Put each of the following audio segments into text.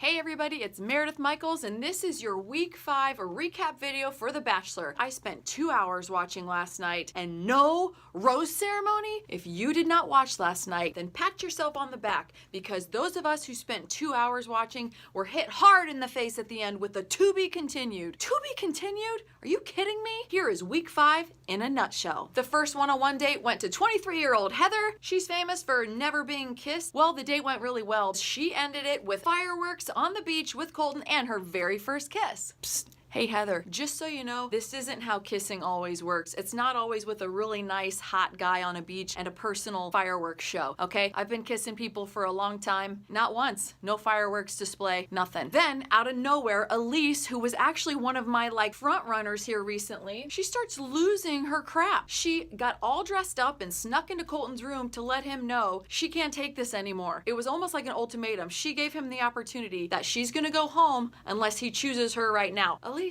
Hey everybody, it's Meredith Michaels, and this is your Week 5 recap video for The Bachelor. I spent 2 hours watching last night, and no rose ceremony? If you did not watch last night, then pat yourself on the back, because those of us who spent 2 hours watching were hit hard in the face at the end with the to be continued. To be continued? Are you kidding me? Here is Week 5 in a nutshell. The first one-on-one date went to 23-year-old Heather. She's famous for never being kissed. Well, the date went really well. She ended it with fireworks on the beach with Colton and her very first kiss. Psst. Hey Heather, just so you know, this isn't how kissing always works. It's not always with a really nice, hot guy on a beach and a personal fireworks show, okay? I've been kissing people for a long time. Not once. No fireworks display, nothing. Then, out of nowhere, Elyse, who was actually one of my, front runners here recently, she starts losing her crap. She got all dressed up and snuck into Colton's room to let him know she can't take this anymore. It was almost like an ultimatum. She gave him the opportunity that she's gonna go home unless he chooses her right now. Elyse,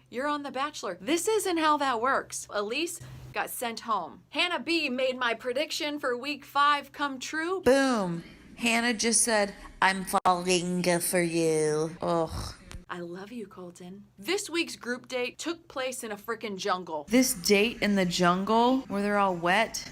you're on The Bachelor. This isn't how that works. Elyse got sent home. Hannah B made my prediction for Week 5 come true. Boom. Hannah just said, I'm falling for you. Ugh. I love you, Colton. This week's group date took place in a frickin' jungle. This date in the jungle where they're all wet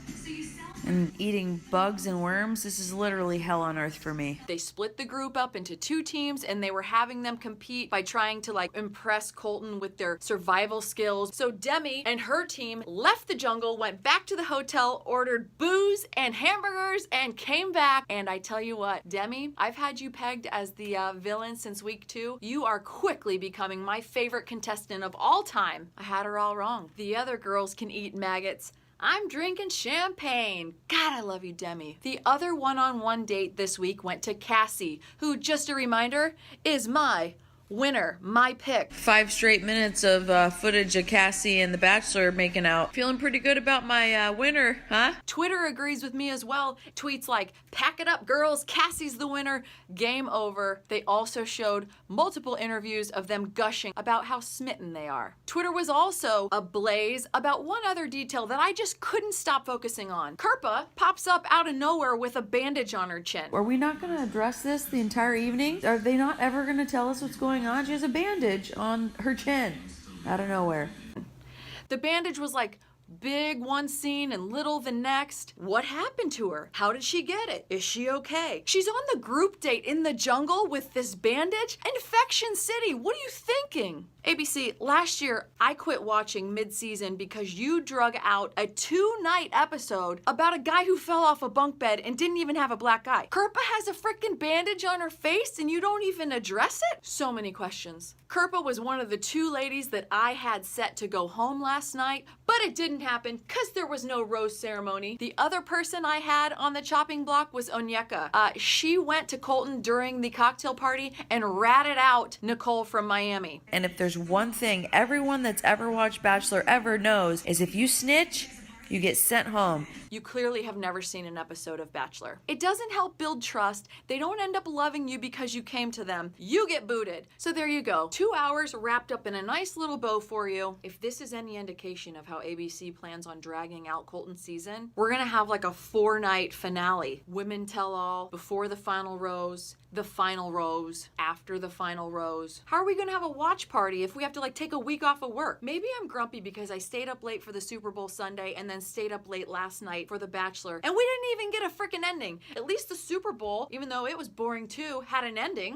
and eating bugs and worms, this is literally hell on earth for me. They split the group up into 2 teams and they were having them compete by trying to impress Colton with their survival skills. So Demi and her team left the jungle, went back to the hotel, ordered booze and hamburgers and came back. And I tell you what, Demi, I've had you pegged as the villain since week 2. You are quickly becoming my favorite contestant of all time. I had her all wrong. The other girls can eat maggots. I'm drinking champagne. God, I love you, Demi. The other one-on-one date this week went to Cassie, who, just a reminder, is my winner, my pick. 5 straight minutes of footage of Cassie and The Bachelor making out. Feeling pretty good about my winner, huh? Twitter agrees with me as well. Tweets like, pack it up, girls, Cassie's the winner, game over. They also showed multiple interviews of them gushing about how smitten they are. Twitter was also ablaze about one other detail that I just couldn't stop focusing on. Kirpa pops up out of nowhere with a bandage on her chin. Are we not going to address this the entire evening? Are they not ever going to tell us what's going on? She has a bandage on her chin out of nowhere. The bandage was big one scene and little the next. What happened to her? How did she get it? Is she okay? She's on the group date in the jungle with this bandage? Infection City, what are you thinking? ABC, last year I quit watching mid-season because you drug out a 2-night episode about a guy who fell off a bunk bed and didn't even have a black eye. Kirpa has a frickin' bandage on her face and you don't even address it? So many questions. Kirpa was one of the 2 ladies that I had set to go home last night, but it didn't happen because there was no rose ceremony. The other person I had on the chopping block was Onyeka. She went to Colton during the cocktail party and ratted out Nicole from Miami. And if there's one thing everyone that's ever watched Bachelor ever knows is if you snitch, you get sent home. You clearly have never seen an episode of Bachelor. It doesn't help build trust. They don't end up loving you because you came to them. You get booted. So there you go. 2 hours wrapped up in a nice little bow for you. If this is any indication of how ABC plans on dragging out Colton's season, we're gonna have a 4-night finale. Women tell all, before the final rose, the final rose, after the final rose. How are we gonna have a watch party if we have to take a week off of work? Maybe I'm grumpy because I stayed up late for the Super Bowl Sunday and then stayed up late last night for The Bachelor, and we didn't even get a freaking ending. At least the Super Bowl, even though it was boring too, had an ending.